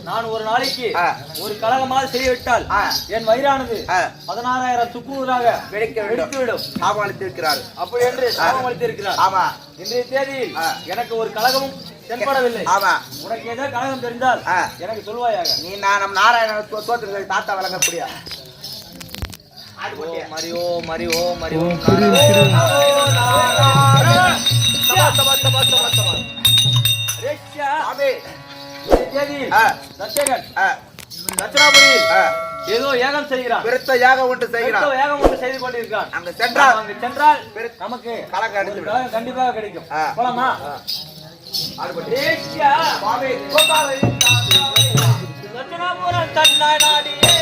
நான் ஒரு நாளைக்கு ஒரு கலகமாக செய்துவிட்டால் என் வயிறானது 16,000 சுக்குநூறாக வெடித்துவிடும். சாபமளித்திருக்கிறார். அப்படி என்று சாபமளித்திருக்கிறார். ஆமா, இன்றைய தேதியில் எனக்கு ஒரு கலகமும் தென்படவில்லை. ஆமா, உனக்கு ஏதாவது கலகம் தெரிந்தால் எனக்கு சொல்வாயாக. நீ நம் நாராயண தோற்று தாத்தா வழங்கக்கூடிய மரியோ மரியோ மரியோ ஏதோ யாகம் செய்கிறான். பெருத்த யாகம் ஒன்று செய்கிறான். யாகம் ஒன்று செய்து கொண்டிருக்கான். அங்க சென்றால் நமக்கு கலகம் கண்டிப்பாக கிடைக்கும். போலாமா? தட்சிணாபுரம் தன்னாடியே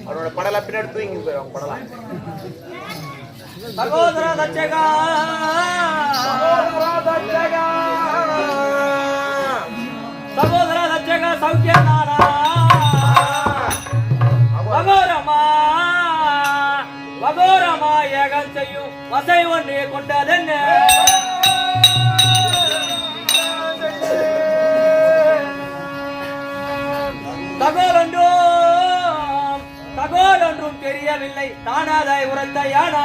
அவரோட படலாம் பின்னாடி தூங்கி போயிடும். படலாம் சகோதர தட்சகா சகோதர தட்சகா சௌக்கியநாடா வகோரமா வகோரமா ஏகம் செய்யும் வசை ஒன்று கொண்டதென்ன தகோலொன்றும் தெரியவில்லை தானாதாய் உரத்த யானா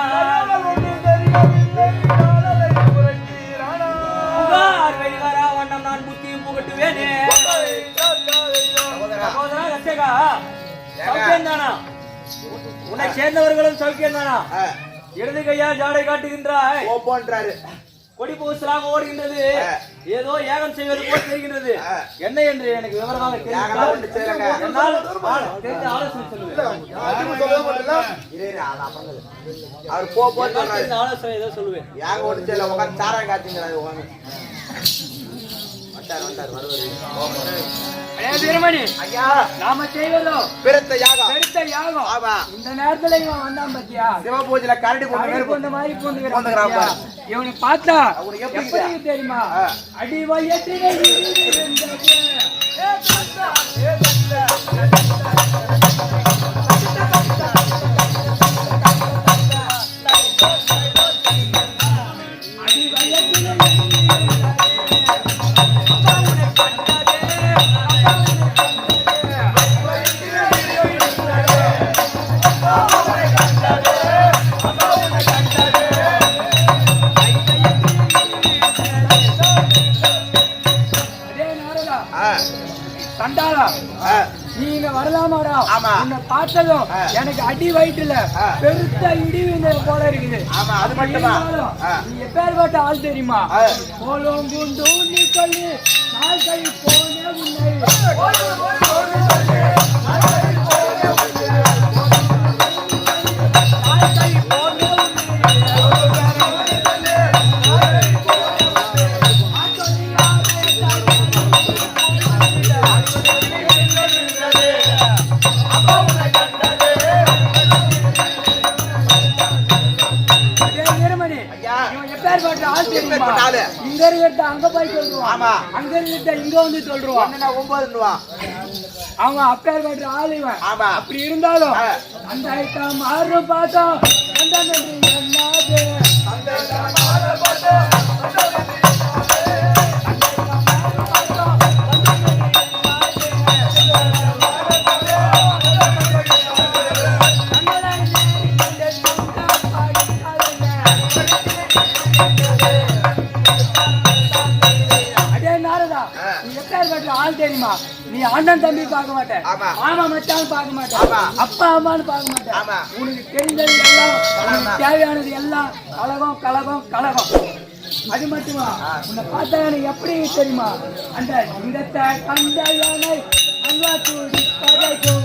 வெளிவரா வண்ணம் நான் புத்தியும் புகட்டுவேனே. சௌக்கியம் தானா? உன்னை சேர்ந்தவர்களும் சௌக்கியம் தானா? இடது கையா ஜாடை காட்டுகின்றாய். கொடி பூசலாக ஓடுகின்றது. ஏதோ யாகம் செய்வது போல் தெரிகின்றது. என்ன என்று எனக்கு விவரமாக ஆலோசனை சொல்லுவேன். ஆலோசனை ஏதோ சொல்லுவேன். நாம செய்வதோ பெருத்த யாகம். இந்த நேரத்துல இவன் வந்தான் பத்தியா? சிவபூஜையில கரடி கொண்ட மாதிரி போந்துக்கிறான். இவனை பார்த்தா எப்படி தெரியுமா? அடி வயற்றி நீங்க வரலாமாடா? உன்னை பார்த்ததும் எனக்கு அடி வயிற்றுல பெருத்த இடிவினை போல இருக்குது. அது மட்டுமா? நீ எப்பேற்பட்ட ஆள் தெரியுமா? போலும் குண்டு நீ சொல்லி நாள் கழி போனே உன்னை இங்க இருக்க அங்க போய் சொல்லுவான். அங்க இருக்க இங்க வந்து சொல்லுவான். 9 அவங்க அப்பேர் பண்ற ஆள் இவன். அப்படி இருந்தாலும் அந்த ஐட்டம் மாறு பார்த்தோம். நாரதா நீ எப்பேற்பட்ட ஆள் தெரியுமா? நீ அண்ணன் தம்பி பார்க்க மாட்டேன், மாமா மச்சான் பார்க்க மாட்டேன், அப்பா அம்மான்னு பார்க்க மாட்டேன். உனக்கு தெரிஞ்சது எல்லாம், உனக்கு தேவையானது எல்லாம் கலகம் கலகம் கலகம். அது மட்டுமா உன்னை பார்த்தா எனக்கு எப்படி தெரியுமா? அந்த சிங்கத்தை கண்ட யானை அங்கா கூடி கதைக்கும்,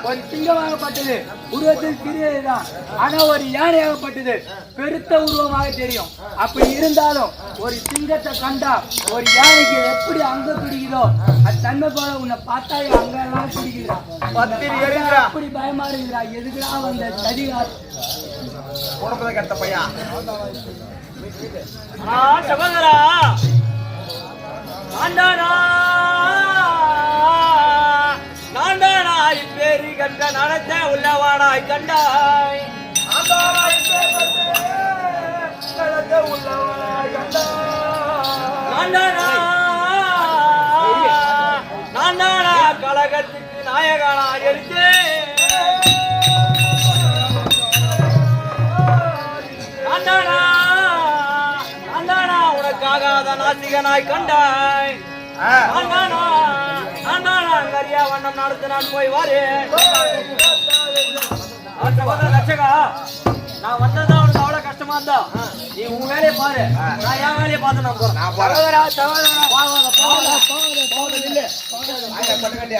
ஒரு சிங்கமாகப்பட்டது உருவத்தில் சிறியதுதான், ஆனா ஒரு யானையாகப்பட்டது பெருத்த உருவமாக தெரியும். அப்படி இருந்தாலும் ஒரு சிங்கத்தை கண்டா ஒரு யானைக்கு எப்படி அங்க பிடிக்குதோ அது தன்மை போல உன்னை பார்த்தா அங்க எல்லாம் பிடிக்குது. அப்படி பயமா இருக்குதா? எதுக்குடா வந்த சதிகார் கட்ட பையா சகோதரா நான்தானாய் பேரி கண்ட நடத்த உள்ளவானாய் கண்டாய், நான்தானா கழகத்துக்கு நாயகனாய் இருக்கு, நான்தானா உனக்காகாத நாசிகனாய் கண்டாய், கரியா வண்ணம் நடத்து நான் போய் வாரு. லட்சகா நான் வந்ததா உனக்கு அவ்வளவு கஷ்டமா இருந்தா நீ உன் வேலையை பாரு, நான் என் வேலையை பார்த்து நான் போறேன்.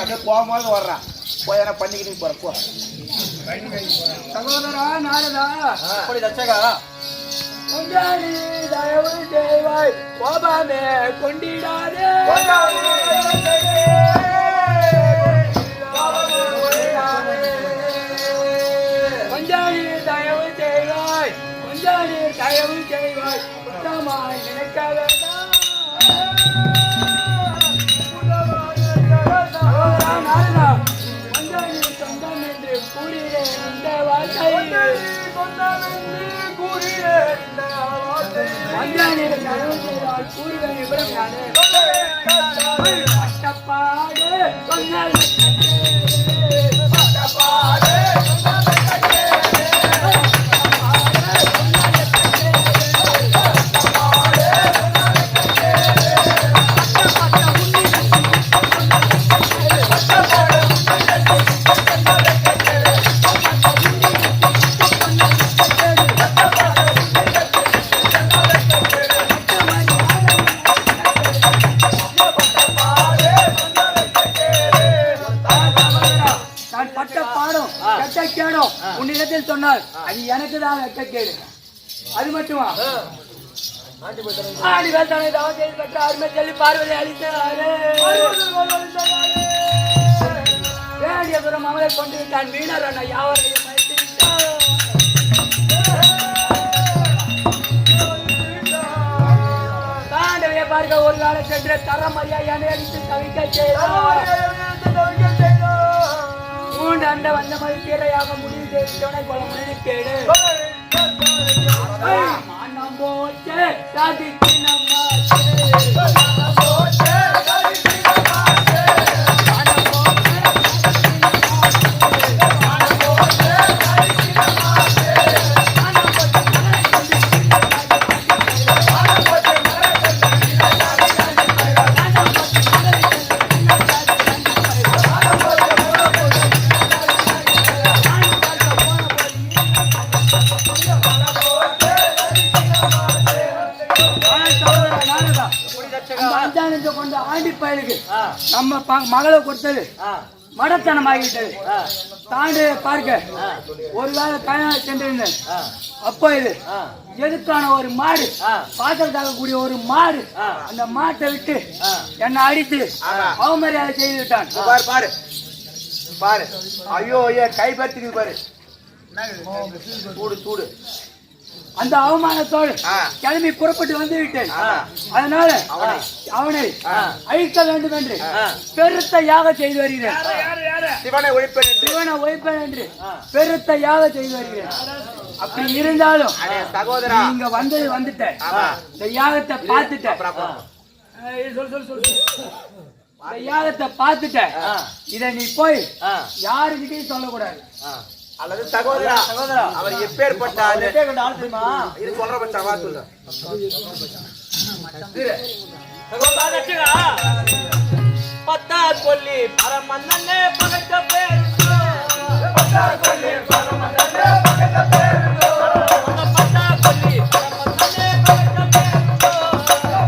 அப்படியே போகும்போது வர்றான் போய் என்ன பண்ணிக்கிட்டு போற போ. சகோதரா நாரதா அப்படி லட்சகா தயவு செய்வாய் கோபமே கொண்டிடாதே, கொஞ்சாணி தயவு செய்வாய், கொஞ்சாணி தயவு செய்வாய், சுத்தமாய் நினைக்க வேண்டாம். கொஞ்சாணி சொந்தம் என்று கூறிய இந்த வார்த்தை கஷ்டப்பாடு உன்னிடத்தில் சொன்னால் அது எனக்கு தான் வெட்கக்கேடு. அது மட்டுமா ஆடிவேல் பெற்ற அருமை சொல்லி பார்வதி அளித்தாரே, வேண்டியபுரம் அவரை கொண்டு விட்டான் வீணர் அண்ணா யாவரையும் மறைத்து விட்டார். தாண்டவையை பார்க்க ஒரு காலம் சென்ற தரமறியா என்னை அடித்து தவிக்க செய்தார். மூன்று அண்ட வந்த மாதிரி கீரையாக முடிவு செய்தவனை கொலை முடிவு கேடு மானம் போச்சே சாதிக்கு கொண்ட ஆண்டி பயலுக்கு நம்ம மகளை கொடுத்தது மடத்தனம் ஆகிவிட்டது. தாண்டி பார்க்க ஒரு வேளை பயணம் சென்றிருந்தேன். அப்போ இது எதுக்கான ஒரு மாடு பாத்திரம் தாக்கக்கூடிய ஒரு மாடு அந்த மாட்டை விட்டு என்னை அடித்து அவமரியாதை செய்து விட்டான். பாரு பாரு பாரு, ஐயோ ஐயோ கைப்பற்றிக்கு பாரு, சூடு சூடு. அந்த அவமானத்தோடு கிளம்பி புறப்பட்டு வந்து விட்டேன். அதனால அவனை அழிக்க வேண்டும் என்று பெருத்த யாக செய்து வருகிறேன். சிவனை ஒழிப்பேன் என்று பெருத்த யாக செய்து வருகிறேன். அப்படி இருந்தாலும் சகோதரா நீங்க வந்துட்ட இந்த யாகத்தை பார்த்துட்ட இந்த யாகத்தை பார்த்துட்ட இத நீ போய் யாருக்கிட்டையும் சொல்லக்கூடாது. அல்லது சகோதரா அவர் எப்பேற்பட்ட ஆளு தெரியுமா? இது சொல்ற பட்சவா சொல்லு. பத்தார் கொல்லி பரமன்னே பகட்ட பேர் பத்தார் கொல்லி பரமன்னே பகட்ட பேர் பத்தார் கொல்லி பரமன்னே பகட்ட பேர்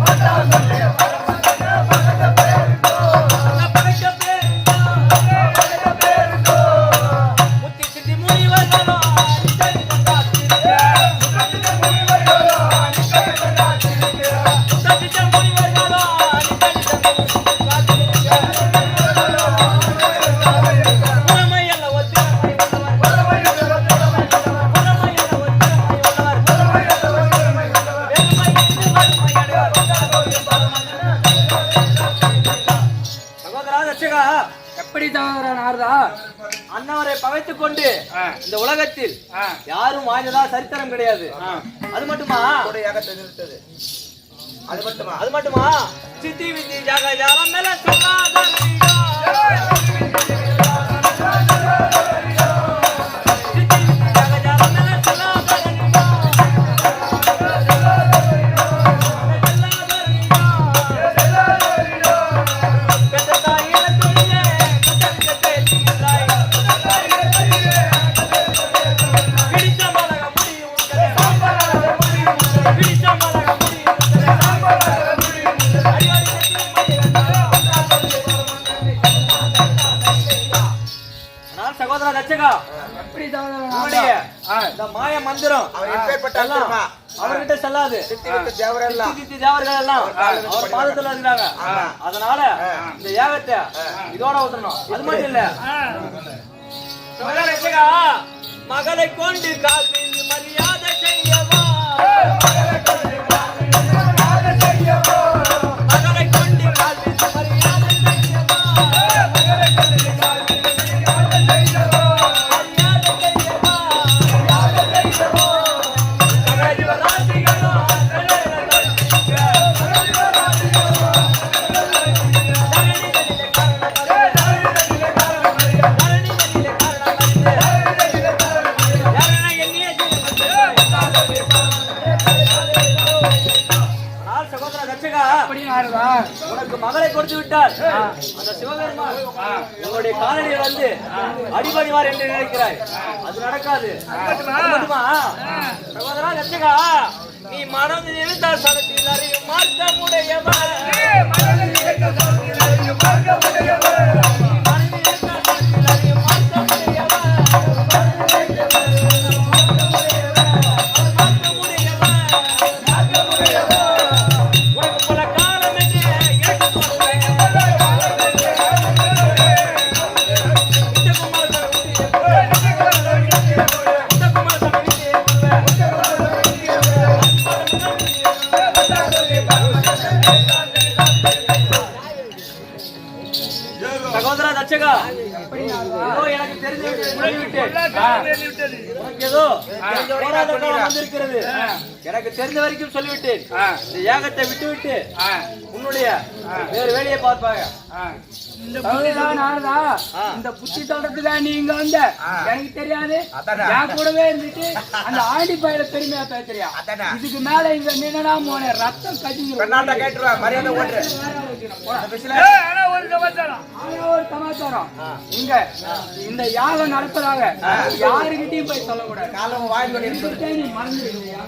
பத்தார் கொல்லி பரமன்னே பகட்ட பேர் பகட்ட பேர் முத்தி சித்தி முனிவர்களோ நிச்சய கண்டாத்திருக்க முத்தி சித்தி முனிவர்களோ நிச்சய கண்டாத்திருக்க முத்தி சித்தி முனிவர்களோ எப்படி தவறா நாரதா அண்ணவரை பகைத்துக் கொண்டு இந்த உலகத்தில் யாரும் வாழ்ந்ததா சரித்திரம் கிடையாது. அது மட்டுமா அது மட்டுமா சித்தி வித்தி ஜாக ஜாலம் மேல சகோதரா தச்சகா எப்படி இந்த மாய மந்திரம் அவர்கிட்ட செல்லாது. தேவர்கள் எல்லாம் அவர் பாதத்துல இருக்கிறாங்க. அதனால இந்த யாகத்தை இதோட விட்டுறணும். அது மட்டும் இல்ல மகளை கொண்டு கால் வீழ்ந்து மரியாதை செய்யவா மகளை கொண்டு கால் வீழ்ந்து மரியாதை செய்யவா மகளை கொண்டு கால் வீழ்ந்து மரியாதை செய்யவா மகளை கொண்டு கால் வீழ்ந்து மரியாதை செய்யவா மரியாதை செய்யவா சகஜவராசிகளோ உனக்கு மகளை கொடுத்து விட்டார் அந்த சிவபெருமான் உங்களுடைய காலனியில் வந்து அடிபணிவார் என்று நினைக்கிறாய். அது நடக்காது. சகோதரா லட்சகா நீ மனம் இருந்தால் சடத்தில் அறியும் மார்க்கமுடையவர் சகோதரா தச்சகா எனக்கு தெரிஞ்சது எனக்கு தெரிஞ்ச வரைக்கும் சொல்லிவிட்டேன். இந்த யாகத்தை விட்டு விட்டு உன்னுடைய வேறு வேலையை பார்ப்பாங்க. இந்த புத்தி சொல்றதுக்கா நீங்க வந்த எனக்கு தெரியாது. என் கூடவே இருந்துட்டு அந்த ஆண்டி பயில பெருமையா பேசுறியா? இதுக்கு மேல இங்க நின்னா போன ரத்தம் கட்டிங்க. ஒரு சமாச்சாரம் இங்க இந்த யாகம் நடப்பதாக யாருகிட்டையும் போய் சொல்லக்கூடாது. நீ மறந்துடுவியா?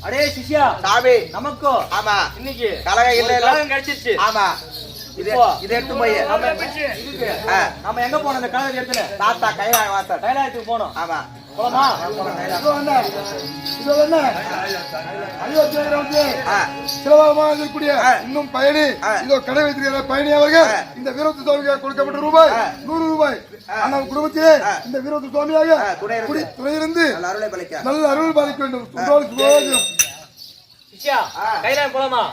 அடே சிஷ்யா சாமி நமக்கோ ஆமா இன்னைக்கு கலகம் கிடைச்சிருச்சு. ஆமா இது எடுத்து போய் நம்ம எங்க போனோம்? இந்த கலகம் எடுத்துல தாத்தா கைலாயத்துக்கு போனோம். ஆமா போலாமா? இன்னும் பயணி இதோ கடை வைத்திருக்கிற பயணி அவர்கள் இந்த வீரத்து சுவாமியாக கொடுக்கப்பட்ட ரூபாய் 100 ரூபாய் ஆனால் குடும்பத்திலே இந்த வீரத்து சுவாமியாக துணையிருந்து நல்ல அருள் பாலிக்க வேண்டும். கைலாயம் போலாமா?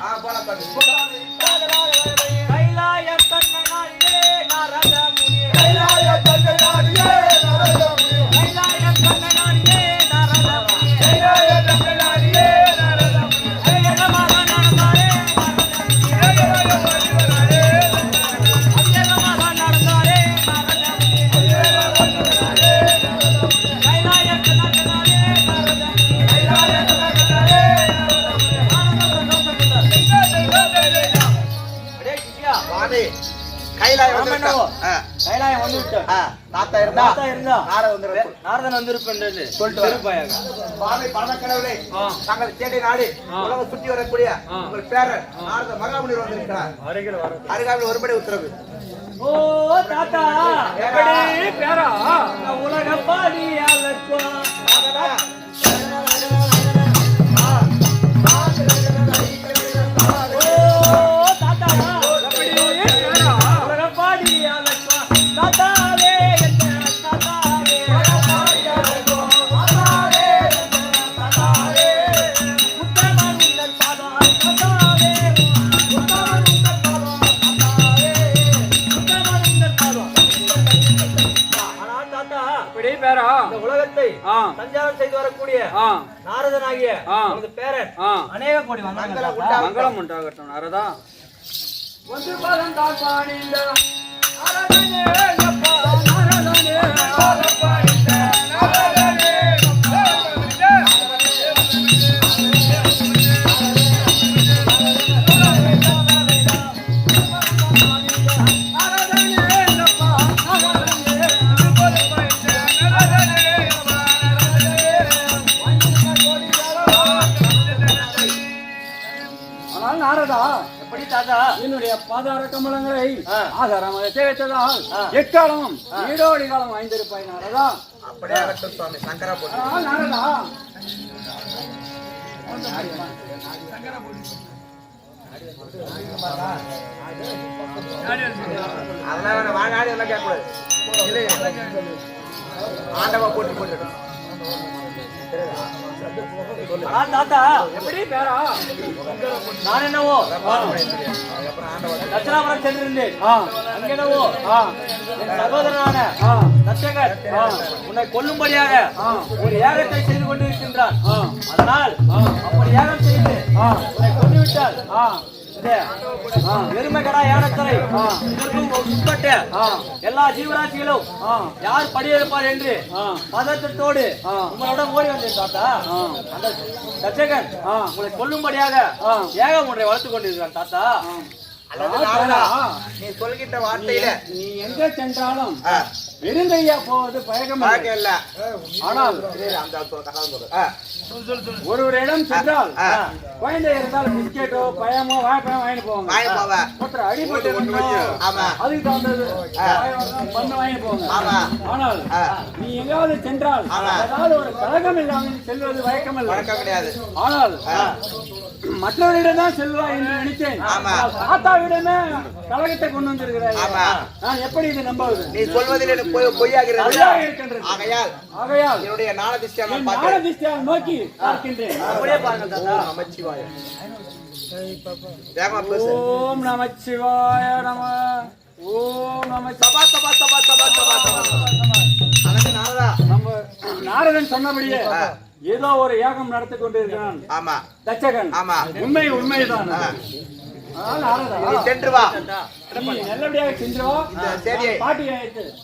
கைலாயம் நாரத முனி கைலாய தங்கனாடியே நாரத முனி கைலாய தங்கனாடியே நாரத முனி கைலாய தங்கனாடியே நாரத முனி ஐயகமாக நடந்தாரே ஐயகமாக நடந்தாரே ஐயகமாக நடந்தாரே நாரத முனி ஐயகமாக நடந்தாரே கைலாய தங்கனாடியே நாரத முனி கைலாய தங்கனாடியே கைலாயம் வந்து தாத்தா இருந்தா நாரதன் வந்திருப்பேன் சொல்லிட்டு சுவாமி பரமக்கடவுளே தங்கள் தேடி நாடு உலகம் சுற்றி வரக்கூடிய உங்கள் பேரன் நாரத மகாமுனிவர் வந்திருக்கிறார். அருகாமையில் ஒருபடி உத்தரவு. ஓ தாத்தா எப்படி பேரா உலக பாடியாலக்கோ உலகத்தை சஞ்சாரம் செய்து வரக்கூடிய நாரதனாகிய பேரன் அநேக கோடி மங்களம் உண்டாகட்டும் நாரதா. ஒன்று பலம் தான் பாணிந்த நாரதனே அப்பா நாரதனே பாணிந்த நாரதனே எப்படி தாத்தா என்னுடைய பாதார கமலங்களை ஆதாரமாக சேவித்ததால் எக்காலமும் ஈடோடி காலம் வாய்ந்திருப்பாய் நாரதா. அப்படியே ஆகட்டும் சுவாமி. சங்கரா போட்டு நாரதா அதெல்லாம் வாங்க ஆடி எல்லாம் கேட்கக்கூடாது. ஆண்டவா போட்டு போட்டு தாத்தா எப்படி பேரா நான் என்னவோ தட்சிணாபுரம் சென்றிருந்தேன். அங்கெனவோ என் சகோதரனான தட்சகர் உன்னை கொல்லும்படியாக ஒரு யாகத்தை செய்து கொண்டிருக்கின்றான். அதனால் அப்படி யாகம் செய்து உன்னை கொண்டுவிட்டால் எருமைகடா யானத்தலை உட்பட்ட எல்லா ஜீவராசிகளும் யார் படியெடுப்பார் என்று பதற்றத்தோடு உங்களோட ஓடி வந்தேன் தாத்தா. அந்த தட்சகன் உங்களை கொல்லும்படியாக ஏகம் ஒன்றை வளர்த்துக் கொண்டிருக்கிறான் தாத்தா. நீ சொல்கின்ற வார்த்தையில நீ எங்க சென்றாலும் வெறுங்கையா போவது பழக்கம் இல்ல. ஆனால் ஒருவரிடம் சென்றால் குழந்தை இருந்தால் பிஸ்கெட்டோ பயமோ வாய்ப்பயம் வாங்கிட்டு போவாங்க. ஒருத்தர் அடிபட்டு அதுக்கு தகுந்தது பண்ண வாங்கிட்டு போவாங்க. ஆனால் நீ எங்காவது சென்றால் ஏதாவது ஒரு கழகம் இல்லாமல் செல்வது வழக்கம் கிடையாது. ஆனால் மற்றவரிடம் தான் செல்வா என்று நினைத்தேன். தாத்தாவிடமே கழகத்தை கொண்டு வந்திருக்கிறாய். நான் எப்படி இதை நம்புவது? நீ சொல்வதில் பொய்யாகிறது. ஆகையால் என்னுடைய ஞானதிஷ்டியால் நோக்கி பார்க்கின்றேன். அப்படியே பாருங்க தாத்தா. நமச்சிவாய. ஓம் நமச்சிவாய நம. ஓம் நம. சபா சபா சபா சபா சபா சபா. நம்ம நாரதன் சொன்னபடியே ஏதோ ஒரு யாகம் நடத்தி கொண்டிருக்கிறான். ஆமா தட்சகன். ஆமா உண்மைதான். சென்று வா. நல்லபடியாக சென்று வா. பாட்டி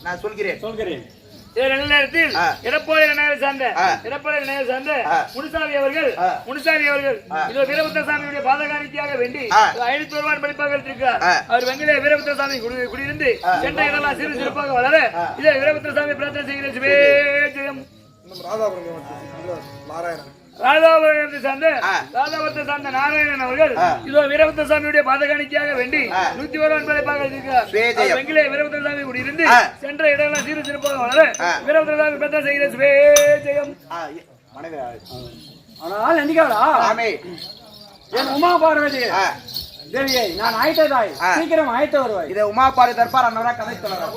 நான் சொல்கிறேன். நேரத்தில் இறப்போதை சார்ந்த முனுசாமி அவர்கள் இதோ வீரபுத்திர சாமியுடைய பாதகாணிக்கையாக வேண்டி 500 ரூபாய் படிப்பாக இருக்கிறார். அவர் வெங்கிலே வீரபுத்திர சாமி குடியிருந்து சென்ற இடலாம் சிறு சிறப்பாக வளர இதே வீரபுத்திர சாமி பிரார்த்தனை செய்கிறேன். ராதாபுரத்தை சார்ந்த நாராயணன் அவர்கள் இதோ வீரபுத்திர சாமியுடைய பாதகாணிக்கையாக வேண்டி 101 ரூபாய் பார்க்க வெங்கிலே வீரபுத்திர சாமி குடியிருந்து சென்ற இடம்லாம் சீரு சிறப்பாக வளர வீரபுத்திர சாமி பிரார்த்தனை செய்கிற சுபேஜயம். ஆனால் நந்திகாடா என் உமா பார்வதி தேவியை நான் ஆயிட்டதாய் சீக்கிரம் ஆயிட்ட வருவாய். இதை உமா பாரி தர்பார் அன்னவரா கதை சொல்லலாம்.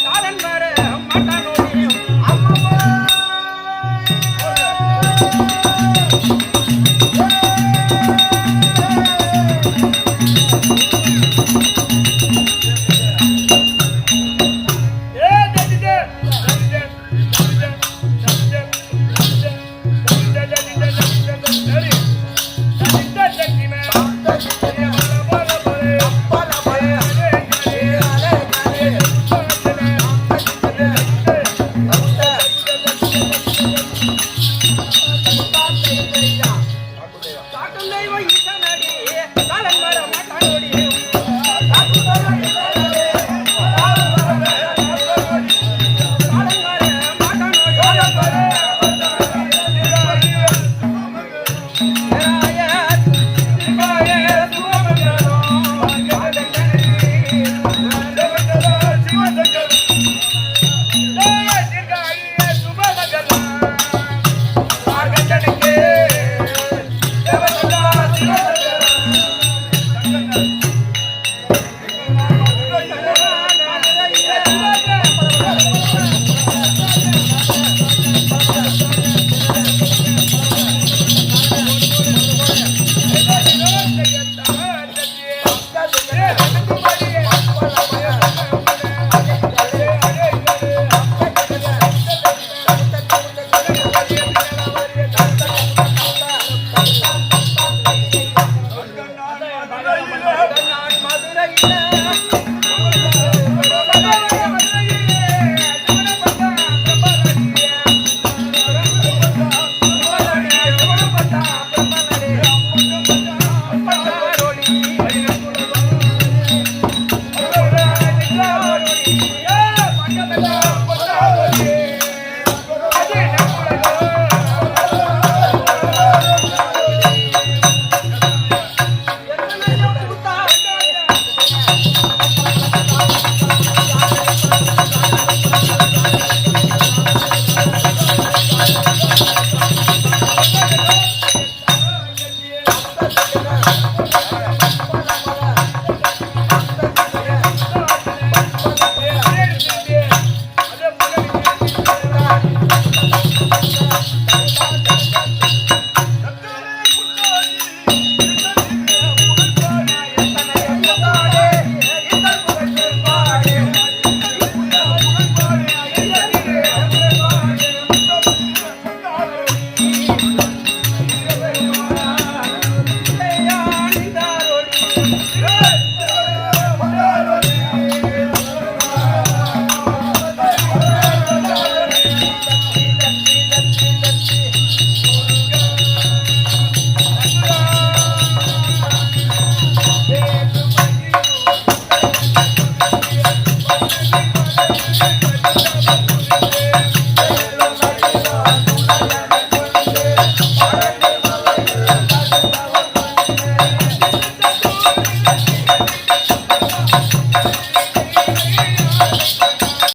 காலன் வர மாட்டானோடி அம்மா